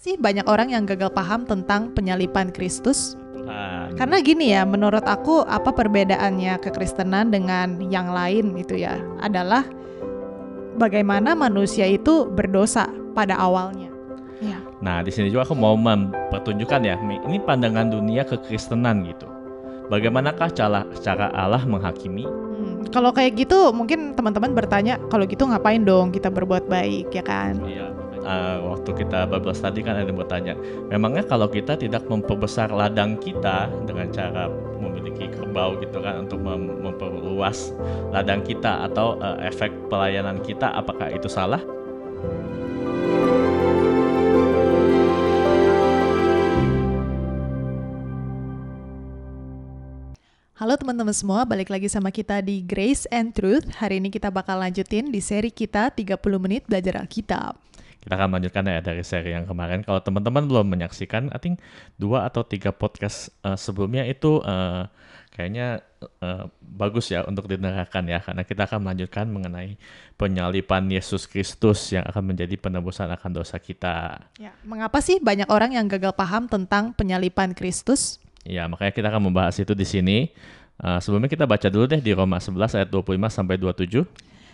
sih banyak orang yang gagal paham tentang penyaliban Kristus? Tuhan. Karena gini ya, menurut aku apa perbedaannya kekristenan dengan yang lain itu ya adalah bagaimana manusia itu berdosa pada awalnya. Ya. Nah, di sini juga aku mau mempertunjukkan ya, ini pandangan dunia kekristenan gitu. Bagaimanakah cara Allah menghakimi? Kalau kayak gitu mungkin teman-teman bertanya, kalau gitu ngapain dong kita berbuat baik, ya kan? Iya, waktu kita Bible study kan ada yang bertanya, memangnya kalau kita tidak memperbesar ladang kita dengan cara memiliki kerbau gitu kan untuk memperluas ladang kita atau efek pelayanan kita, apakah itu salah? Halo teman-teman semua, balik lagi sama kita di Grace and Truth. Hari ini kita bakal lanjutin di seri kita 30 menit belajar Alkitab. Kita akan melanjutkan ya dari seri yang kemarin. Kalau teman-teman belum menyaksikan, I think 2 atau 3 podcast sebelumnya itu kayaknya bagus ya untuk didengarkan ya. Karena kita akan melanjutkan mengenai penyaliban Yesus Kristus yang akan menjadi penebusan akan dosa kita. Ya, mengapa sih banyak orang yang gagal paham tentang penyaliban Kristus? Ya, makanya kita akan membahas itu di sini. Sebelumnya kita baca dulu deh di Roma 11 ayat 25 sampai 27.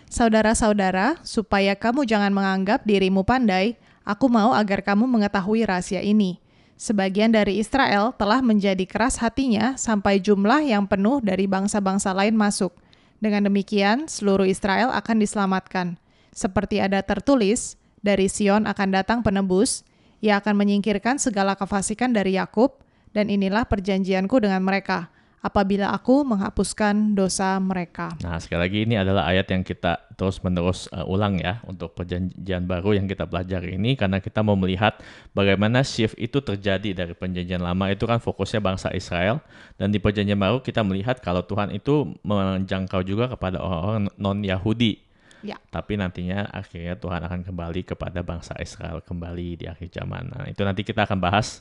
Saudara-saudara, supaya kamu jangan menganggap dirimu pandai, aku mau agar kamu mengetahui rahasia ini. Sebagian dari Israel telah menjadi keras hatinya sampai jumlah yang penuh dari bangsa-bangsa lain masuk. Dengan demikian, seluruh Israel akan diselamatkan. Seperti ada tertulis, dari Sion akan datang penebus, ia akan menyingkirkan segala kefasikan dari Yakub, dan inilah perjanjianku dengan mereka, apabila aku menghapuskan dosa mereka. Nah, sekali lagi ini adalah ayat yang kita terus-menerus ulang ya untuk perjanjian baru yang kita pelajari ini, karena kita mau melihat bagaimana shift itu terjadi dari perjanjian lama itu kan fokusnya bangsa Israel, dan di perjanjian baru kita melihat kalau Tuhan itu menjangkau juga kepada orang-orang non-Yahudi. Ya. Tapi nantinya akhirnya Tuhan akan kembali kepada bangsa Israel kembali di akhir zaman. Nah, itu nanti kita akan bahas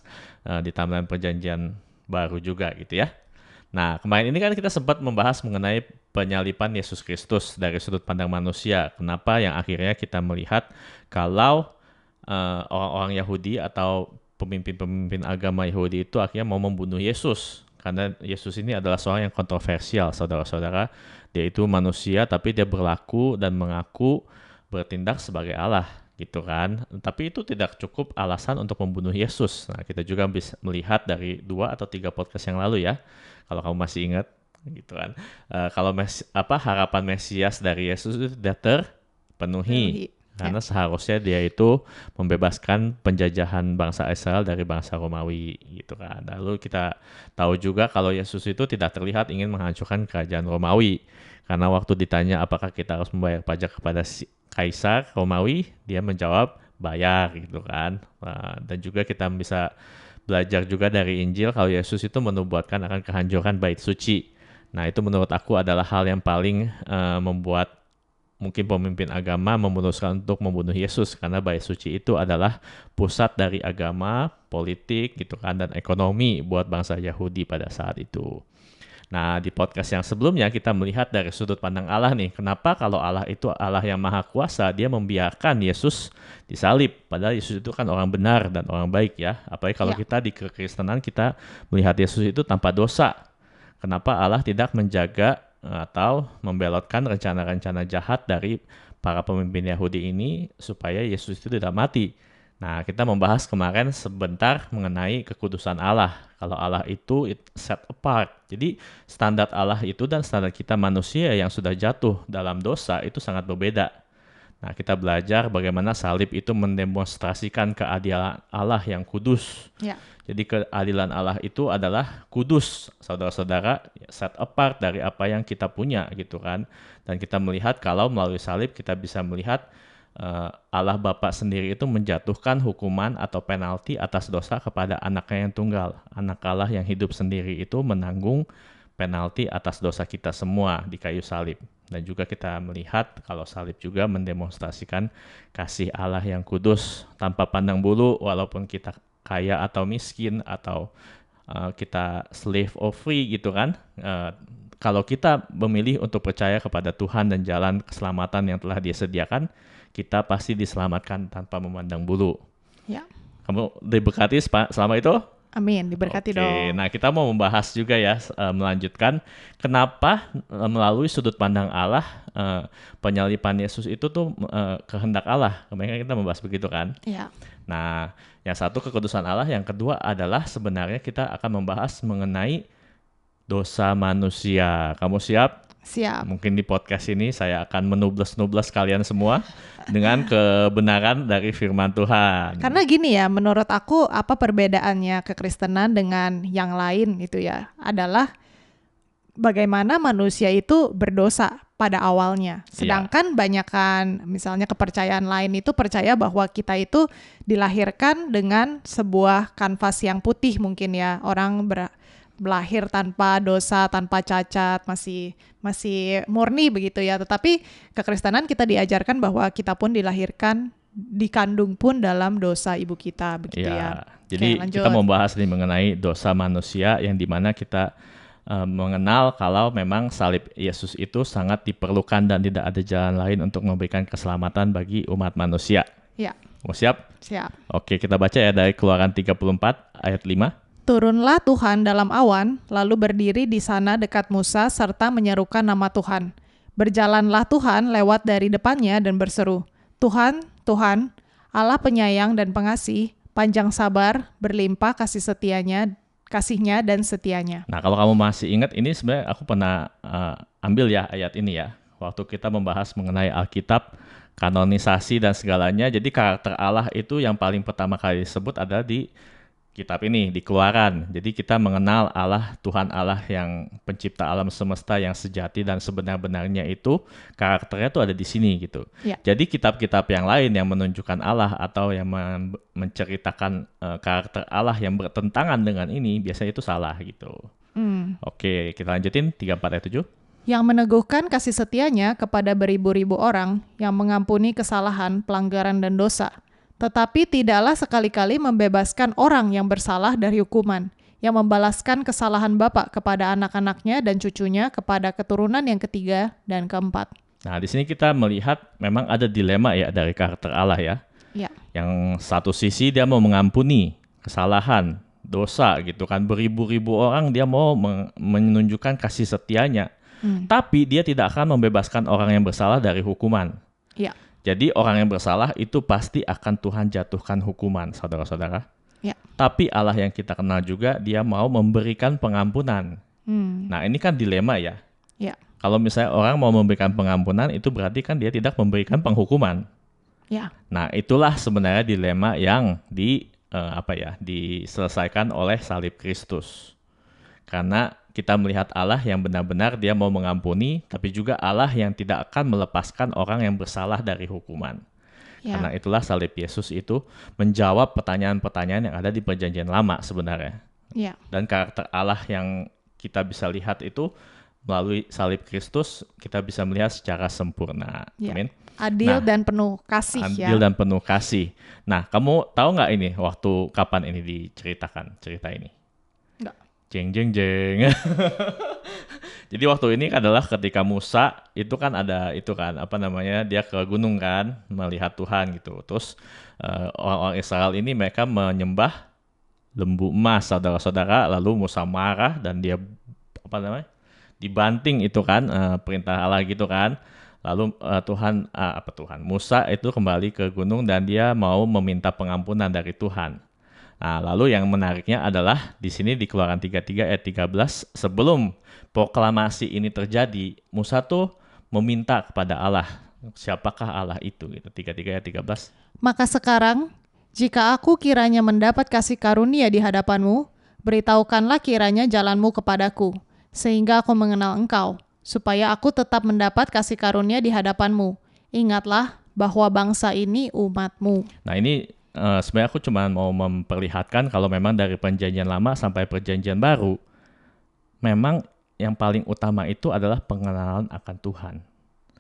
di timeline perjanjian baru juga gitu ya. Nah, kemarin ini kan kita sempat membahas mengenai penyaliban Yesus Kristus dari sudut pandang manusia. Kenapa yang akhirnya kita melihat kalau orang-orang Yahudi atau pemimpin-pemimpin agama Yahudi itu akhirnya mau membunuh Yesus. Karena Yesus ini adalah seorang yang kontroversial, saudara-saudara. Dia itu manusia, tapi dia berlaku dan mengaku bertindak sebagai Allah, gitu kan. Tapi itu tidak cukup alasan untuk membunuh Yesus. Nah, kita juga bisa melihat dari 2 atau 3 podcast yang lalu ya, kalau kamu masih ingat, gitu kan. Kalau harapan Mesias dari Yesus itu tidak terpenuhi. Karena seharusnya dia itu membebaskan penjajahan bangsa Israel dari bangsa Romawi gitu kan. Lalu kita tahu juga kalau Yesus itu tidak terlihat ingin menghancurkan kerajaan Romawi. Karena waktu ditanya apakah kita harus membayar pajak kepada Kaisar Romawi, dia menjawab bayar gitu kan. Dan juga kita bisa belajar juga dari Injil kalau Yesus itu menubuatkan akan kehancuran bait suci. Nah, itu menurut aku adalah hal yang paling membuat mungkin pemimpin agama memutuskan untuk membunuh Yesus, karena bait suci itu adalah pusat dari agama, politik gitu kan, dan ekonomi buat bangsa Yahudi pada saat itu. Nah, di podcast yang sebelumnya kita melihat dari sudut pandang Allah nih, kenapa kalau Allah itu Allah yang maha kuasa, dia membiarkan Yesus disalib, padahal Yesus itu kan orang benar dan orang baik ya. Apalagi kalau kita di kekristenan kita melihat Yesus itu tanpa dosa. Kenapa Allah tidak menjaga atau membelotkan rencana-rencana jahat dari para pemimpin Yahudi ini supaya Yesus itu tidak mati. Nah, kita membahas kemarin sebentar mengenai kekudusan Allah. Kalau Allah itu set apart. Jadi standar Allah itu dan standar kita manusia yang sudah jatuh dalam dosa itu sangat berbeda. Nah, kita belajar bagaimana salib itu mendemonstrasikan keadilan Allah yang kudus. Ya. Jadi keadilan Allah itu adalah kudus, saudara-saudara, set apart dari apa yang kita punya gitu kan. Dan kita melihat kalau melalui salib kita bisa melihat Allah Bapa sendiri itu menjatuhkan hukuman atau penalti atas dosa kepada anaknya yang tunggal. Anak Allah yang hidup sendiri itu menanggung penalti atas dosa kita semua di kayu salib. Dan juga kita melihat kalau salib juga mendemonstrasikan kasih Allah yang kudus tanpa pandang bulu, walaupun kita kaya atau miskin atau kita slave or free gitu kan. Kalau kita memilih untuk percaya kepada Tuhan dan jalan keselamatan yang telah Dia sediakan, kita pasti diselamatkan tanpa memandang bulu. Ya. Kamu diberkati selama itu? Amin, diberkati dong. Nah kita mau membahas juga ya, melanjutkan kenapa melalui sudut pandang Allah penyaliban Yesus itu tuh kehendak Allah. Kemarin kita membahas begitu kan. Ya. Nah yang satu kekudusan Allah, yang kedua adalah sebenarnya kita akan membahas mengenai dosa manusia. Kamu siap? Siap. Mungkin di podcast ini saya akan menubles-nubles kalian semua dengan kebenaran dari firman Tuhan. Karena gini ya, menurut aku apa perbedaannya kekristenan dengan yang lain itu ya, adalah bagaimana manusia itu berdosa pada awalnya. Sedangkan banyakan misalnya kepercayaan lain itu percaya bahwa kita itu dilahirkan dengan sebuah kanvas yang putih mungkin ya. Orang lahir tanpa dosa, tanpa cacat, masih murni begitu ya. Tetapi kekristenan kita diajarkan bahwa kita pun dilahirkan, dikandung pun dalam dosa ibu kita begitu ya. Jadi kita mau bahas nih mengenai dosa manusia yang dimana kita mengenal kalau memang salib Yesus itu sangat diperlukan dan tidak ada jalan lain untuk memberikan keselamatan bagi umat manusia. Ya. Mau siap? Siap. Oke, kita baca ya dari Keluaran 34 ayat 5. Turunlah Tuhan dalam awan, lalu berdiri di sana dekat Musa serta menyerukan nama Tuhan. Berjalanlah Tuhan lewat dari depannya dan berseru, Tuhan, Tuhan, Allah penyayang dan pengasih, panjang sabar, berlimpah kasihnya dan setianya. Nah, kalau kamu masih ingat, ini sebenarnya aku pernah ambil ya ayat ini ya. Waktu kita membahas mengenai Alkitab, kanonisasi dan segalanya, jadi karakter Allah itu yang paling pertama kali disebut adalah di kitab ini, di Keluaran. Jadi kita mengenal Allah, Tuhan Allah yang pencipta alam semesta yang sejati dan sebenar-benarnya itu, karakternya tuh ada di sini gitu. Ya. Jadi kitab-kitab yang lain yang menunjukkan Allah atau yang menceritakan karakter Allah yang bertentangan dengan ini, biasanya itu salah gitu. Oke, kita lanjutin 34 ayat 7. Yang meneguhkan kasih setianya kepada beribu-ribu orang, yang mengampuni kesalahan, pelanggaran dan dosa, tetapi tidaklah sekali-kali membebaskan orang yang bersalah dari hukuman, yang membalaskan kesalahan bapa kepada anak-anaknya dan cucunya kepada keturunan yang ketiga dan keempat. Nah, di sini kita melihat memang ada dilema ya dari karakter Allah ya. Ya. Yang satu sisi dia mau mengampuni kesalahan, dosa gitu kan, beribu-ribu orang dia mau menunjukkan kasih setianya. Tapi dia tidak akan membebaskan orang yang bersalah dari hukuman. Ya. Jadi orang yang bersalah itu pasti akan Tuhan jatuhkan hukuman, saudara-saudara. Ya. Tapi Allah yang kita kenal juga, dia mau memberikan pengampunan. Nah ini kan dilema ya. Ya. Kalau misalnya orang mau memberikan pengampunan, itu berarti kan dia tidak memberikan penghukuman. Ya. Nah itulah sebenarnya dilema yang diselesaikan oleh salib Kristus. Karena kita melihat Allah yang benar-benar dia mau mengampuni, tapi juga Allah yang tidak akan melepaskan orang yang bersalah dari hukuman. Ya. Karena itulah salib Yesus itu menjawab pertanyaan-pertanyaan yang ada di Perjanjian Lama sebenarnya. Ya. Dan karakter Allah yang kita bisa lihat itu melalui salib Kristus kita bisa melihat secara sempurna. Ya. Amin. Adil dan penuh kasih Adil dan penuh kasih. Nah, kamu tahu nggak ini waktu kapan ini diceritakan cerita ini? Jeng. Jadi waktu ini adalah ketika Musa itu kan ada dia ke gunung kan melihat Tuhan gitu. Terus orang-orang Israel ini mereka menyembah lembu emas, saudara-saudara. Lalu Musa marah dan dia dibanting itu kan perintah Allah gitu kan. Lalu Musa itu kembali ke gunung dan dia mau meminta pengampunan dari Tuhan. Nah, lalu yang menariknya adalah di sini di Keluaran 33 ayat 13, sebelum proklamasi ini terjadi, Musa tuh meminta kepada Allah, siapakah Allah itu? Gitu, 33 ayat 13. Maka sekarang, jika aku kiranya mendapat kasih karunia di hadapanmu, beritahukanlah kiranya jalanmu kepadaku, sehingga aku mengenal engkau, supaya aku tetap mendapat kasih karunia di hadapanmu. Ingatlah bahwa bangsa ini umatmu. Nah ini sebenarnya aku cuma mau memperlihatkan kalau memang dari Perjanjian Lama sampai Perjanjian Baru, memang yang paling utama itu adalah pengenalan akan Tuhan.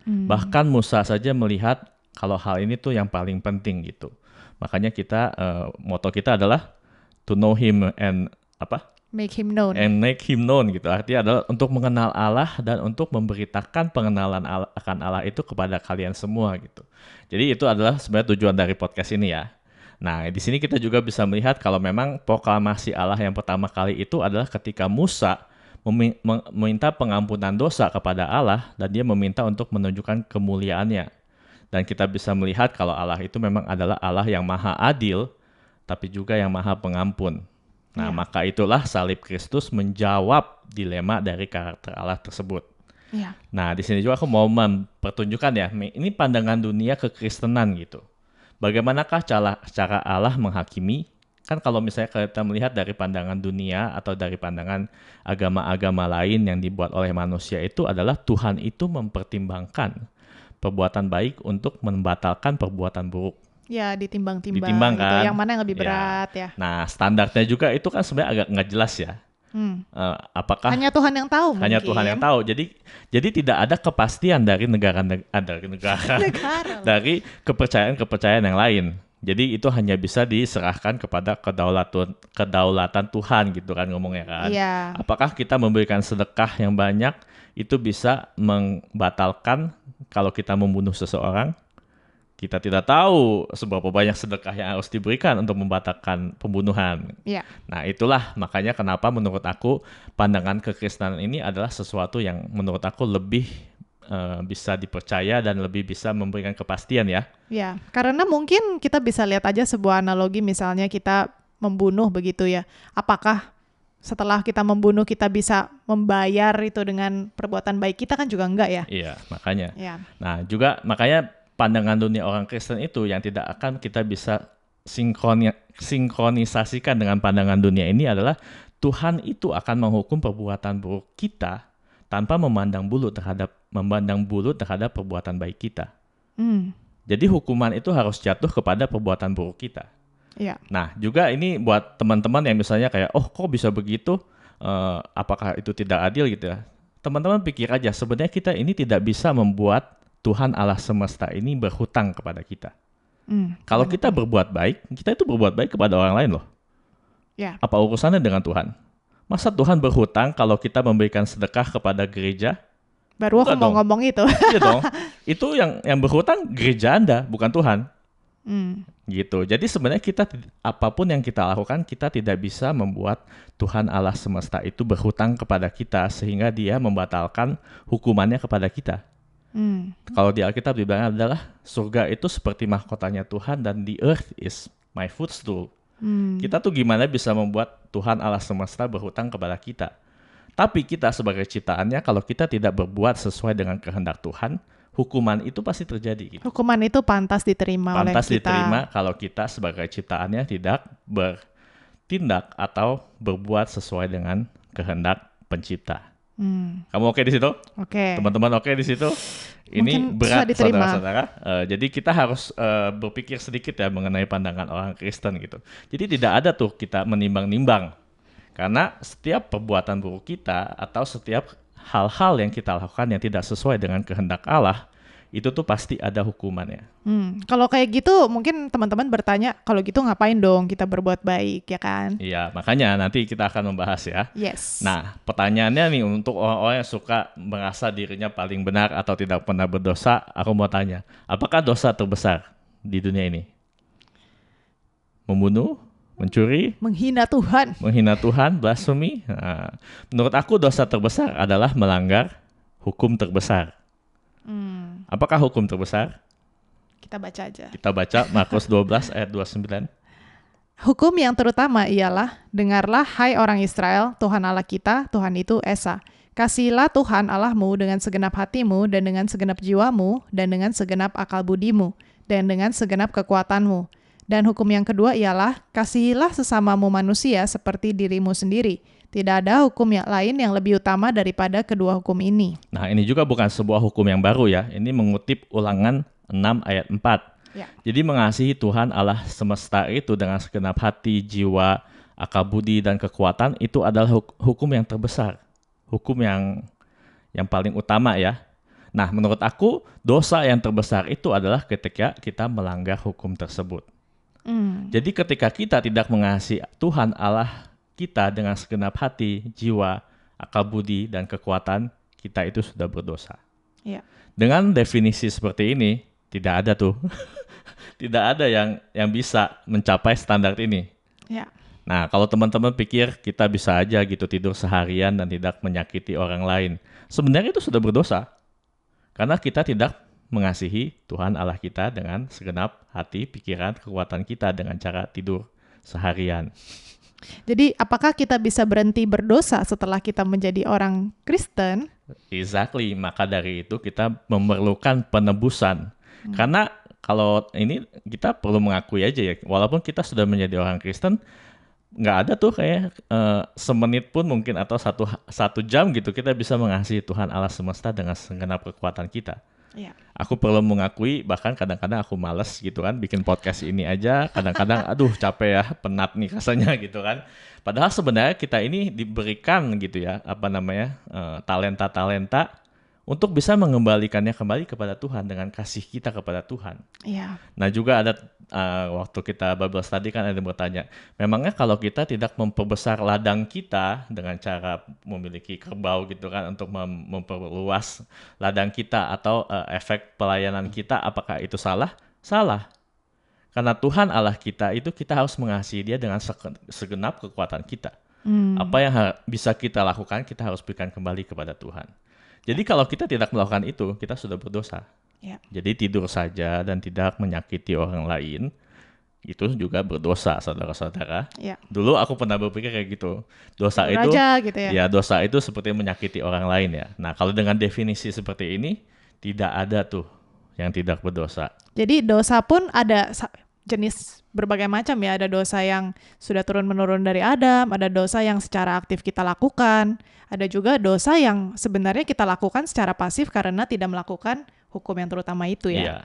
Bahkan Musa saja melihat kalau hal ini tuh yang paling penting gitu. Makanya kita moto kita adalah to know Him and make Him known. And make Him known gitu. Artinya adalah untuk mengenal Allah dan untuk memberitakan pengenalan akan Allah itu kepada kalian semua gitu. Jadi itu adalah sebenarnya tujuan dari podcast ini ya. Nah, di sini kita juga bisa melihat kalau memang proklamasi Allah yang pertama kali itu adalah ketika Musa meminta pengampunan dosa kepada Allah dan dia meminta untuk menunjukkan kemuliaannya. Dan kita bisa melihat kalau Allah itu memang adalah Allah yang maha adil, tapi juga yang maha pengampun. Nah, maka itulah salib Kristus menjawab dilema dari karakter Allah tersebut. Nah, di sini juga aku mau mempertunjukkan ya, ini pandangan dunia kekristenan gitu. Bagaimanakah cara Allah menghakimi? Kan kalau misalnya kita melihat dari pandangan dunia atau dari pandangan agama-agama lain yang dibuat oleh manusia itu adalah Tuhan itu mempertimbangkan perbuatan baik untuk membatalkan perbuatan buruk. Ya, ditimbang-timbang Ditimbang gitu. kan? Yang mana yang lebih berat ya. Nah, standarnya juga itu kan sebenarnya agak nggak jelas ya. Apakah hanya Tuhan yang tahu hanya mungkin. Tuhan yang tahu. Jadi tidak ada kepastian dari negara dari kepercayaan yang lain. Jadi itu hanya bisa diserahkan kepada kedaulatan Tuhan gitu kan ngomongnya kan. Iya. Apakah kita memberikan sedekah yang banyak itu bisa membatalkan kalau kita membunuh seseorang? Kita tidak tahu seberapa banyak sedekah yang harus diberikan untuk membatalkan pembunuhan. Iya. Nah, itulah makanya kenapa menurut aku pandangan kekristenan ini adalah sesuatu yang menurut aku lebih bisa dipercaya dan lebih bisa memberikan kepastian ya. Ya, karena mungkin kita bisa lihat aja sebuah analogi, misalnya kita membunuh begitu ya. Apakah setelah kita membunuh kita bisa membayar itu dengan perbuatan baik kita? Kan juga enggak ya. Iya, makanya. Ya. Nah, juga makanya pandangan dunia orang Kristen itu yang tidak akan kita bisa sinkronisasikan dengan pandangan dunia ini adalah Tuhan itu akan menghukum perbuatan buruk kita tanpa memandang bulu terhadap perbuatan baik kita. Jadi hukuman itu harus jatuh kepada perbuatan buruk kita. Ya. Nah, juga ini buat teman-teman yang misalnya kayak, oh kok bisa begitu? Apakah itu tidak adil gitu ya? Teman-teman pikir aja, sebenarnya kita ini tidak bisa membuat Tuhan Allah semesta ini berhutang kepada kita. Kalau kita berbuat baik, kita itu berbuat baik kepada orang lain loh. Ya. Apa urusannya dengan Tuhan? Masa Tuhan berhutang kalau kita memberikan sedekah kepada gereja? Baru aku mau ngomong itu. Iya dong. Itu yang berhutang gereja Anda, bukan Tuhan. Gitu. Jadi sebenarnya kita apapun yang kita lakukan, kita tidak bisa membuat Tuhan Allah semesta itu berhutang kepada kita sehingga dia membatalkan hukumannya kepada kita. Kalau di Alkitab dibilang adalah surga itu seperti mahkotanya Tuhan dan the earth is my footstool. Kita tuh gimana bisa membuat Tuhan Allah semesta berhutang kepada kita? Tapi kita sebagai ciptaannya, kalau kita tidak berbuat sesuai dengan kehendak Tuhan, hukuman itu pasti terjadi. Gitu. Hukuman itu pantas diterima oleh kita. Pantas diterima kalau kita sebagai ciptaannya tidak bertindak atau berbuat sesuai dengan kehendak pencipta. Kamu oke di situ? Oke. Teman-teman oke di situ? Ini Mungkin berat diterima. saudara-saudara. Jadi kita harus berpikir sedikit ya mengenai pandangan orang Kristen gitu. Jadi tidak ada tuh kita menimbang-nimbang. Karena setiap perbuatan buruk kita atau setiap hal-hal yang kita lakukan yang tidak sesuai dengan kehendak Allah, itu tuh pasti ada hukumannya. Kalau kayak gitu mungkin teman-teman bertanya, kalau gitu ngapain dong kita berbuat baik, ya kan? Iya, makanya nanti kita akan membahas ya. Yes. Nah, pertanyaannya nih untuk orang-orang yang suka merasa dirinya paling benar atau tidak pernah berdosa, aku mau tanya, apakah dosa terbesar di dunia ini? Membunuh? Mencuri? Menghina Tuhan? Menghina Tuhan, blasfemi? Nah, menurut aku dosa terbesar adalah melanggar hukum terbesar. Apakah hukum terbesar? Kita baca aja. Kita baca Markus 12 ayat 29. Hukum yang terutama ialah, dengarlah hai orang Israel, Tuhan Allah kita, Tuhan itu Esa. Kasihilah Tuhan Allahmu dengan segenap hatimu dan dengan segenap jiwamu dan dengan segenap akal budimu dan dengan segenap kekuatanmu. Dan hukum yang kedua ialah, kasihilah sesamamu manusia seperti dirimu sendiri. Tidak ada hukum yang lain yang lebih utama daripada kedua hukum ini. Nah, ini juga bukan sebuah hukum yang baru ya. Ini mengutip Ulangan 6 ayat 4. Ya. Jadi mengasihi Tuhan Allah semesta itu dengan segenap hati, jiwa, akal budi, dan kekuatan itu adalah hukum yang terbesar. Hukum yang paling utama ya. Nah, menurut aku dosa yang terbesar itu adalah ketika kita melanggar hukum tersebut. Jadi ketika kita tidak mengasihi Tuhan Allah kita dengan segenap hati, jiwa, akal budi, dan kekuatan, kita itu sudah berdosa. Ya. Dengan definisi seperti ini, tidak ada tuh. Tidak ada yang bisa mencapai standar ini. Ya. Nah, kalau teman-teman pikir kita bisa aja gitu tidur seharian dan tidak menyakiti orang lain, sebenarnya itu sudah berdosa. Karena kita tidak mengasihi Tuhan Allah kita dengan segenap hati, pikiran, kekuatan kita dengan cara tidur seharian. Jadi apakah kita bisa berhenti berdosa setelah kita menjadi orang Kristen? Exactly, maka dari itu kita memerlukan penebusan. Karena kalau ini kita perlu mengakui aja ya, walaupun kita sudah menjadi orang Kristen, nggak ada tuh kayak semenit pun mungkin atau satu jam gitu kita bisa mengasihi Tuhan Allah semesta dengan segenap kekuatan kita. Ya. Aku perlu mengakui bahkan kadang-kadang aku males gitu kan bikin podcast ini aja, kadang-kadang aduh capek ya, penat nih rasanya gitu kan. Padahal sebenarnya kita ini diberikan gitu ya, talenta-talenta untuk bisa mengembalikannya kembali kepada Tuhan dengan kasih kita kepada Tuhan. Iya. Nah juga ada waktu kita Bible study kan ada yang bertanya, memangnya kalau kita tidak memperbesar ladang kita dengan cara memiliki kerbau gitu kan untuk memperluas ladang kita atau efek pelayanan kita, apakah itu salah? Salah. Karena Tuhan Allah kita itu kita harus mengasihi Dia dengan segenap kekuatan kita. Apa yang bisa kita lakukan kita harus berikan kembali kepada Tuhan. Jadi kalau kita tidak melakukan itu, kita sudah berdosa. Ya. Jadi tidur saja dan tidak menyakiti orang lain, itu juga berdosa, saudara-saudara. Ya. Dulu aku pernah berpikir kayak gitu. Dosa Tidur itu, aja gitu ya. dosa itu seperti menyakiti orang lain ya. Nah kalau dengan definisi seperti ini, tidak ada tuh yang tidak berdosa. Jadi dosa pun ada jenis berbagai macam ya. Ada dosa yang sudah turun-menurun dari Adam, ada dosa yang secara aktif kita lakukan, ada juga dosa yang sebenarnya kita lakukan secara pasif karena tidak melakukan hukum yang terutama itu ya. Iya.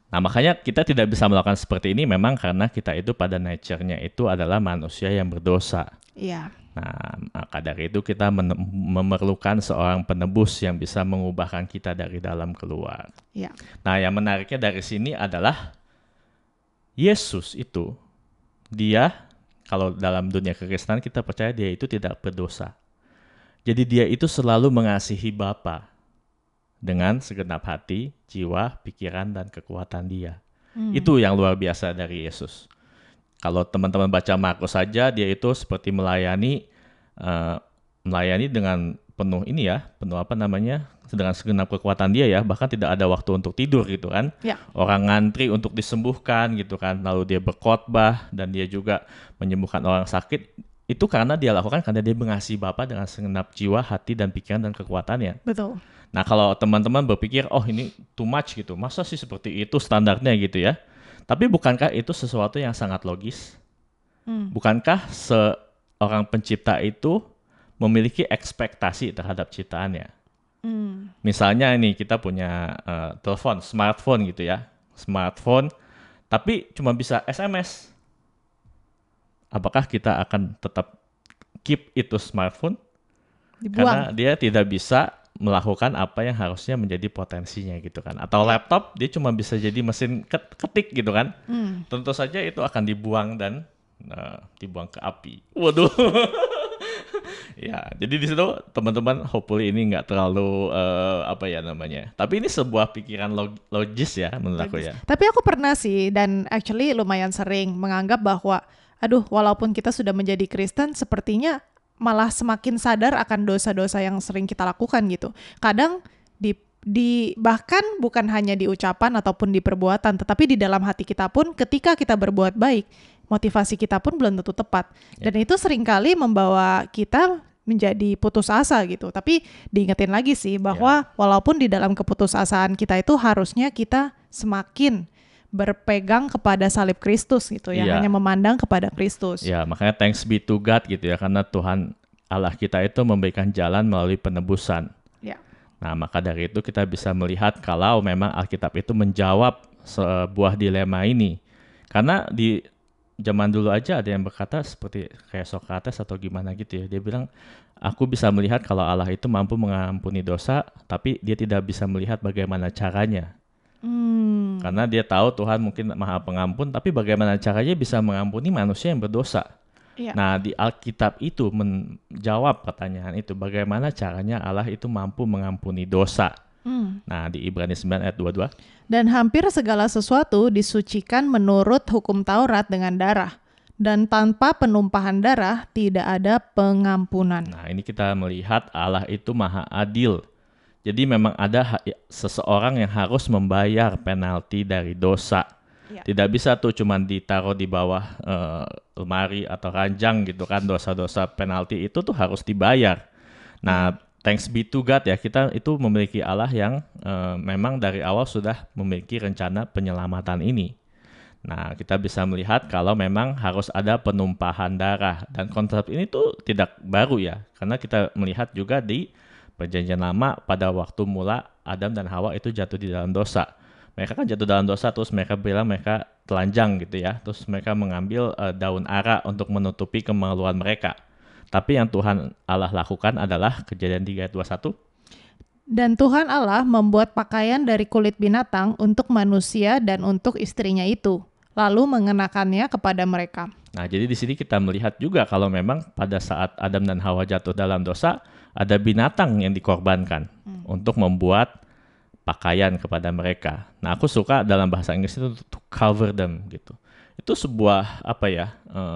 Nah makanya kita tidak bisa melakukan seperti ini memang karena kita itu pada nature-nya itu adalah manusia yang berdosa. Iya. Nah maka dari itu kita memerlukan seorang penebus yang bisa mengubahkan kita dari dalam keluar. Iya. Nah yang menariknya dari sini adalah Yesus itu, dia kalau dalam dunia kekristenan kita percaya dia itu tidak berdosa. Jadi dia itu selalu mengasihi Bapa dengan segenap hati, jiwa, pikiran, dan kekuatan dia. Itu yang luar biasa dari Yesus. Kalau teman-teman baca Markus saja, dia itu seperti melayani dengan penuh dengan segenap kekuatan dia ya, bahkan tidak ada waktu untuk tidur gitu kan. Ya. Orang ngantri untuk disembuhkan gitu kan, lalu dia berkhotbah dan dia juga menyembuhkan orang sakit. Itu karena dia lakukan karena dia mengasihi Bapa dengan segenap jiwa, hati, dan pikiran dan kekuatannya. Betul. Nah kalau teman-teman berpikir, oh ini too much gitu, masa sih seperti itu standarnya gitu ya. Tapi bukankah itu sesuatu yang sangat logis? Bukankah seorang pencipta itu memiliki ekspektasi terhadap ciptaannya? Misalnya ini kita punya telepon, smartphone gitu ya. Smartphone, tapi cuma bisa SMS. Apakah kita akan tetap keep itu smartphone? Dibuang. Karena dia tidak bisa melakukan apa yang harusnya menjadi potensinya gitu kan. Atau laptop dia cuma bisa jadi mesin ketik gitu kan. Tentu saja itu akan dibuang dan dibuang ke api. Waduh. Ya, jadi di situ teman-teman hopefully ini nggak terlalu Tapi ini sebuah pikiran logis ya menurut aku ya. Tapi aku pernah sih dan actually lumayan sering menganggap bahwa walaupun kita sudah menjadi Kristen, sepertinya malah semakin sadar akan dosa-dosa yang sering kita lakukan gitu. Kadang bahkan bukan hanya di ucapan ataupun di perbuatan, tetapi di dalam hati kita pun ketika kita berbuat baik, motivasi kita pun belum tentu tepat. Dan itu seringkali membawa kita menjadi putus asa gitu. Tapi diingetin lagi sih bahwa walaupun di dalam keputusasaan kita itu harusnya kita semakin berpegang kepada salib Kristus gitu ya, hanya memandang kepada Kristus. Ya, makanya thanks be to God gitu ya, karena Tuhan Allah kita itu memberikan jalan melalui penebusan. Ya. Nah, maka dari itu kita bisa melihat kalau memang Alkitab itu menjawab sebuah dilema ini. Karena di zaman dulu aja ada yang berkata seperti kayak Sokrates atau gimana gitu ya, dia bilang, aku bisa melihat kalau Allah itu mampu mengampuni dosa, tapi dia tidak bisa melihat bagaimana caranya. Karena dia tahu Tuhan mungkin Maha Pengampun, tapi bagaimana caranya bisa mengampuni manusia yang berdosa. Ya. Nah di Alkitab itu menjawab pertanyaan itu, bagaimana caranya Allah itu mampu mengampuni dosa. Nah, di Ibrani 9 ayat 22. Dan hampir segala sesuatu disucikan menurut hukum Taurat dengan darah. Dan tanpa penumpahan darah tidak ada pengampunan. Nah, ini kita melihat Allah itu maha adil. Jadi memang ada seseorang yang harus membayar penalti dari dosa. Ya. Tidak bisa tuh cuman ditaruh di bawah lemari atau ranjang gitu kan, dosa-dosa penalti itu tuh harus dibayar. Nah, thanks be to God ya, kita itu memiliki Allah yang memang dari awal sudah memiliki rencana penyelamatan ini. Nah, kita bisa melihat kalau memang harus ada penumpahan darah. Dan konsep ini tuh tidak baru ya, karena kita melihat juga di Perjanjian Lama pada waktu mula Adam dan Hawa itu jatuh di dalam dosa. Mereka kan jatuh dalam dosa, terus mereka bilang mereka telanjang gitu ya. Terus mereka mengambil daun ara untuk menutupi kemaluan mereka. Tapi yang Tuhan Allah lakukan adalah Kejadian 3 ayat 21. Dan Tuhan Allah membuat pakaian dari kulit binatang untuk manusia dan untuk istrinya itu, lalu mengenakannya kepada mereka. Nah, jadi di sini kita melihat juga kalau memang pada saat Adam dan Hawa jatuh dalam dosa, ada binatang yang dikorbankan untuk membuat pakaian kepada mereka. Nah, aku suka dalam bahasa Inggris itu to cover them gitu. Itu sebuah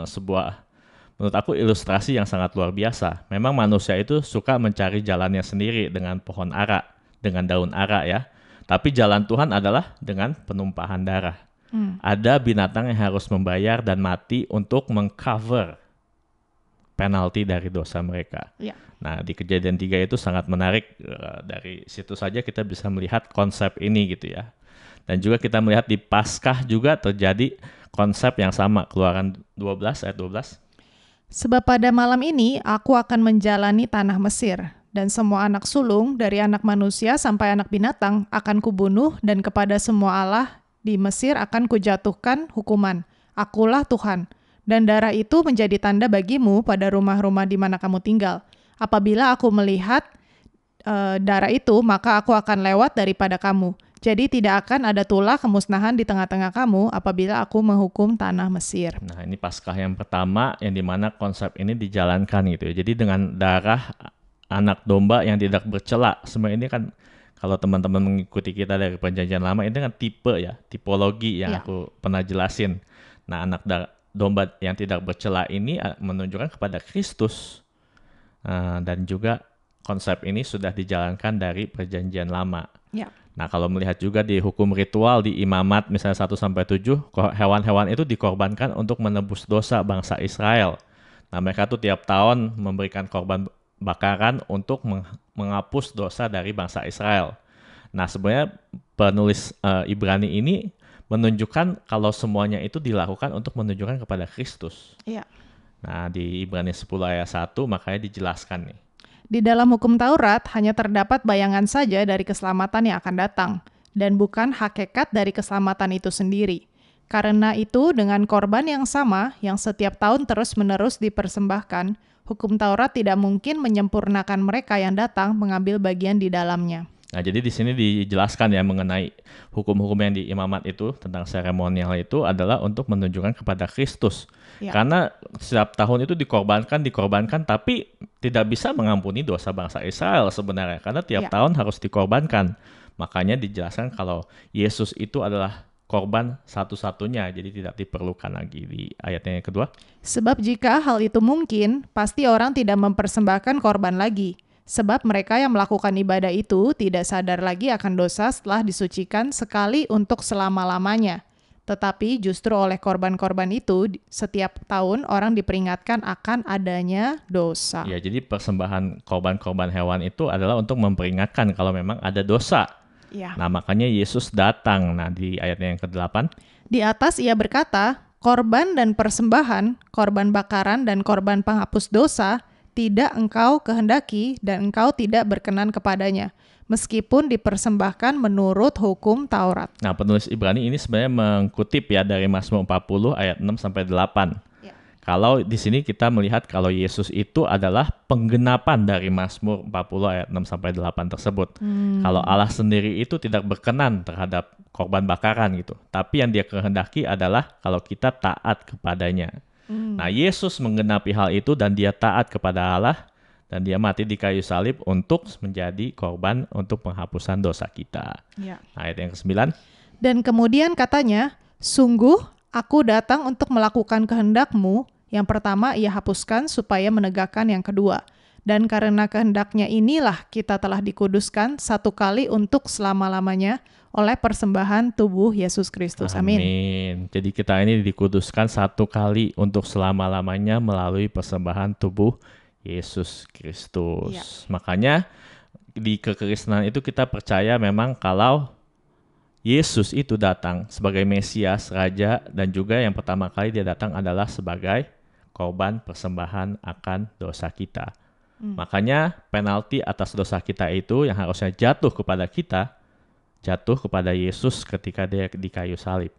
sebuah menurut aku ilustrasi yang sangat luar biasa. Memang manusia itu suka mencari jalannya sendiri dengan pohon ara, dengan daun ara ya. Tapi jalan Tuhan adalah dengan penumpahan darah. Ada binatang yang harus membayar dan mati untuk mengcover penalti dari dosa mereka. Ya. Nah, di Kejadian 3 itu sangat menarik. Dari situ saja kita bisa melihat konsep ini gitu ya. Dan juga kita melihat di Paskah juga terjadi konsep yang sama. Keluaran 12 ayat 12. Sebab pada malam ini aku akan menjalani tanah Mesir, dan semua anak sulung dari anak manusia sampai anak binatang akan kubunuh, dan kepada semua Allah di Mesir akan kujatuhkan hukuman. Akulah Tuhan. Dan darah itu menjadi tanda bagimu pada rumah-rumah di mana kamu tinggal. Apabila aku melihat darah itu, maka aku akan lewat daripada kamu. Jadi tidak akan ada tulah kemusnahan di tengah-tengah kamu apabila aku menghukum tanah Mesir. Nah, ini Paskah yang pertama yang dimana konsep ini dijalankan gitu ya. Jadi dengan darah anak domba yang tidak bercela. Semua ini kan kalau teman-teman mengikuti kita dari Perjanjian Lama, ini kan tipe ya, tipologi yang aku pernah jelasin. Nah, anak domba yang tidak bercela ini menunjukkan kepada Kristus. Dan juga konsep ini sudah dijalankan dari Perjanjian Lama. Ya. Nah, kalau melihat juga di hukum ritual di imamat misalnya 1-7, hewan-hewan itu dikorbankan untuk menebus dosa bangsa Israel. Nah, mereka tuh tiap tahun memberikan korban bakaran untuk menghapus dosa dari bangsa Israel. Nah, sebenarnya penulis Ibrani ini menunjukkan kalau semuanya itu dilakukan untuk menunjukkan kepada Kristus. Iya. Nah, di Ibrani 10 ayat 1 makanya dijelaskan nih. Di dalam hukum Taurat hanya terdapat bayangan saja dari keselamatan yang akan datang, dan bukan hakikat dari keselamatan itu sendiri. Karena itu dengan korban yang sama yang setiap tahun terus-menerus dipersembahkan, hukum Taurat tidak mungkin menyempurnakan mereka yang datang mengambil bagian di dalamnya. Nah, jadi di sini dijelaskan ya mengenai hukum-hukum yang di imamat itu tentang seremonial itu adalah untuk menunjukkan kepada Kristus. Ya. Karena setiap tahun itu dikorbankan, tapi tidak bisa mengampuni dosa bangsa Israel sebenarnya. Karena tiap tahun harus dikorbankan. Makanya dijelaskan kalau Yesus itu adalah korban satu-satunya, jadi tidak diperlukan lagi di ayatnya yang kedua. Sebab jika hal itu mungkin, pasti orang tidak mempersembahkan korban lagi. Sebab mereka yang melakukan ibadah itu tidak sadar lagi akan dosa setelah disucikan sekali untuk selama-lamanya. Tetapi justru oleh korban-korban itu, setiap tahun orang diperingatkan akan adanya dosa. Ya, jadi persembahan korban-korban hewan itu adalah untuk memperingatkan kalau memang ada dosa. Ya. Nah, makanya Yesus datang. Nah, di ayatnya yang ke-8. Di atas ia berkata, korban dan persembahan, korban bakaran dan korban penghapus dosa, tidak engkau kehendaki dan engkau tidak berkenan kepadanya, meskipun dipersembahkan menurut hukum Taurat. Nah, penulis Ibrani ini sebenarnya mengutip ya dari Mazmur 40 ayat 6-8. Ya. Kalau di sini kita melihat kalau Yesus itu adalah penggenapan dari Mazmur 40 ayat 6-8 tersebut. Kalau Allah sendiri itu tidak berkenan terhadap korban bakaran gitu. Tapi yang dia kehendaki adalah kalau kita taat kepadanya. Nah, Yesus menggenapi hal itu dan dia taat kepada Allah, dan dia mati di kayu salib untuk menjadi korban untuk penghapusan dosa kita. Ya. Ayat yang ke-9. Dan kemudian katanya, sungguh aku datang untuk melakukan kehendak-Mu. Yang pertama ia hapuskan supaya menegakkan yang kedua. Dan karena kehendaknya inilah kita telah dikuduskan satu kali untuk selama-lamanya oleh persembahan tubuh Yesus Kristus. Amin. Amin. Jadi kita ini dikuduskan satu kali untuk selama-lamanya melalui persembahan tubuh Yesus Kristus. Ya. Makanya di kekristenan itu kita percaya memang kalau Yesus itu datang sebagai Mesias, Raja, dan juga yang pertama kali dia datang adalah sebagai korban persembahan akan dosa kita. Makanya penalti atas dosa kita itu yang harusnya jatuh kepada kita, jatuh kepada Yesus ketika dia di kayu salib.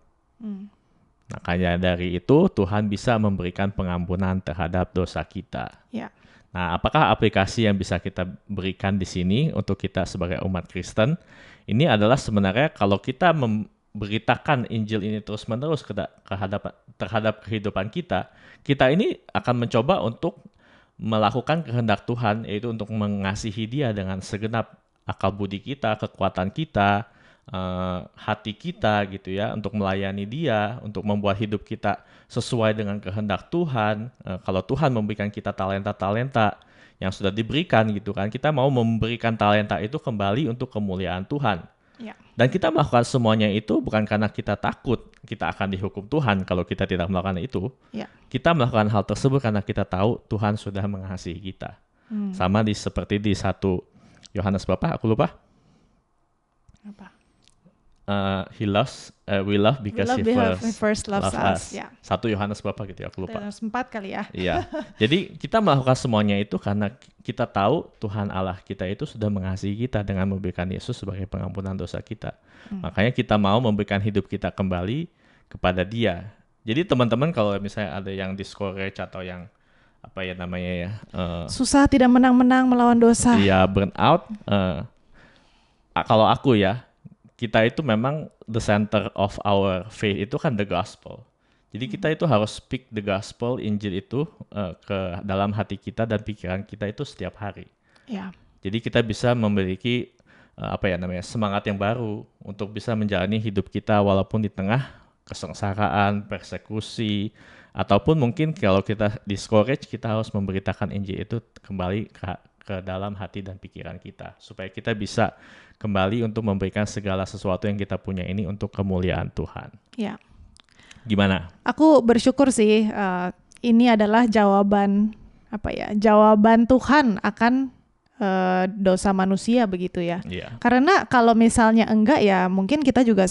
Makanya dari itu Tuhan bisa memberikan pengampunan terhadap dosa kita. Ya. Nah, apakah aplikasi yang bisa kita berikan di sini untuk kita sebagai umat Kristen? Ini adalah sebenarnya kalau kita memberitakan Injil ini terus-menerus terhadap kehidupan kita, kita ini akan mencoba untuk melakukan kehendak Tuhan, yaitu untuk mengasihi Dia dengan segenap akal budi kita, kekuatan kita, hati kita gitu ya, untuk melayani Dia, untuk membuat hidup kita sesuai dengan kehendak Tuhan. Kalau Tuhan memberikan kita talenta-talenta yang sudah diberikan gitu kan, kita mau memberikan talenta itu kembali untuk kemuliaan Tuhan. Ya. Dan kita melakukan semuanya itu bukan karena kita takut kita akan dihukum Tuhan kalau kita tidak melakukan itu. Ya. Kita melakukan hal tersebut karena kita tahu Tuhan sudah mengasihi kita. Sama seperti di 1 Yohanes berapa? Aku lupa. Apa? We love because he first loves loved us. us. Ya. 1 Yohanes berapa gitu ya, aku lupa. 4 kali ya. Iya. Jadi kita melakukan semuanya itu karena kita tahu Tuhan Allah kita itu sudah mengasihi kita dengan memberikan Yesus sebagai pengampunan dosa kita. Makanya kita mau memberikan hidup kita kembali kepada Dia. Jadi teman-teman kalau misalnya ada yang discourage atau yang apa ya namanya ya, susah tidak menang-menang melawan dosa. Iya, burn out. Kalau aku ya, kita itu memang the center of our faith itu kan the gospel. Jadi kita itu harus speak the gospel, Injil itu ke dalam hati kita dan pikiran kita itu setiap hari. Ya. Jadi kita bisa memiliki semangat yang baru untuk bisa menjalani hidup kita walaupun di tengah kesengsaraan, persekusi, ataupun mungkin kalau kita discourage, kita harus memberitakan Injil itu kembali ke dalam hati dan pikiran kita supaya kita bisa kembali untuk memberikan segala sesuatu yang kita punya ini untuk kemuliaan Tuhan. Ya. Gimana? Aku bersyukur sih ini adalah jawaban Tuhan akan dosa manusia begitu ya. Yeah. Karena kalau misalnya enggak ya mungkin kita juga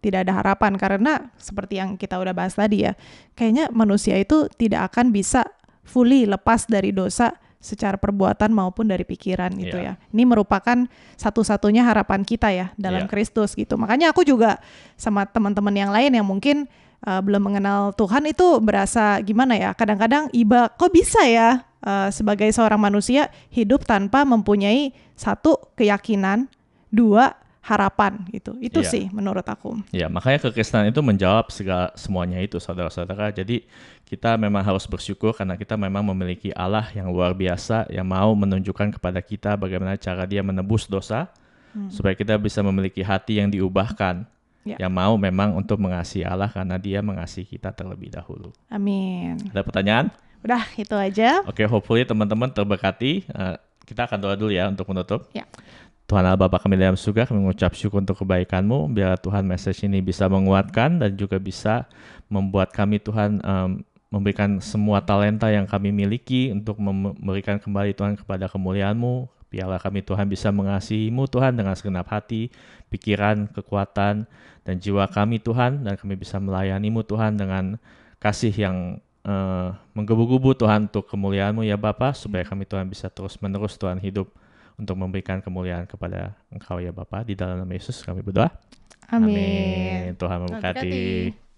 tidak ada harapan karena seperti yang kita udah bahas tadi ya. Kayaknya manusia itu tidak akan bisa fully lepas dari dosa secara perbuatan maupun dari pikiran gitu ya. Ini merupakan satu-satunya harapan kita ya dalam Kristus gitu. Makanya aku juga sama teman-teman yang lain yang mungkin belum mengenal Tuhan itu berasa gimana ya. Kadang-kadang kok bisa ya sebagai seorang manusia hidup tanpa mempunyai satu keyakinan, dua harapan gitu. Itu sih menurut aku. Ya, makanya kekristenan itu menjawab semuanya itu saudara-saudara. Jadi kita memang harus bersyukur karena kita memang memiliki Allah yang luar biasa yang mau menunjukkan kepada kita bagaimana cara Dia menebus dosa supaya kita bisa memiliki hati yang diubahkan. Yang mau memang untuk mengasihi Allah karena Dia mengasihi kita terlebih dahulu. Amin. Ada pertanyaan? Udah, itu aja. Oke, hopefully teman-teman terberkati. Kita akan doa dulu ya untuk menutup. Ya. Tuhan Allah Bapa kami dalam surga, kami mengucap syukur untuk kebaikan-Mu. Biar Tuhan message ini bisa menguatkan dan juga bisa membuat kami Tuhan memberikan semua talenta yang kami miliki untuk memberikan kembali Tuhan kepada kemuliaan-Mu. Biarlah kami Tuhan bisa mengasihi-Mu Tuhan dengan segenap hati, pikiran, kekuatan, dan jiwa kami Tuhan. Dan kami bisa melayani-Mu Tuhan dengan kasih yang menggebu-gebu Tuhan untuk kemuliaan-Mu ya Bapa. Supaya kami Tuhan bisa terus-menerus Tuhan hidup untuk memberikan kemuliaan kepada Engkau ya Bapa. Di dalam nama Yesus kami berdoa. Amin. Tuhan memberkati.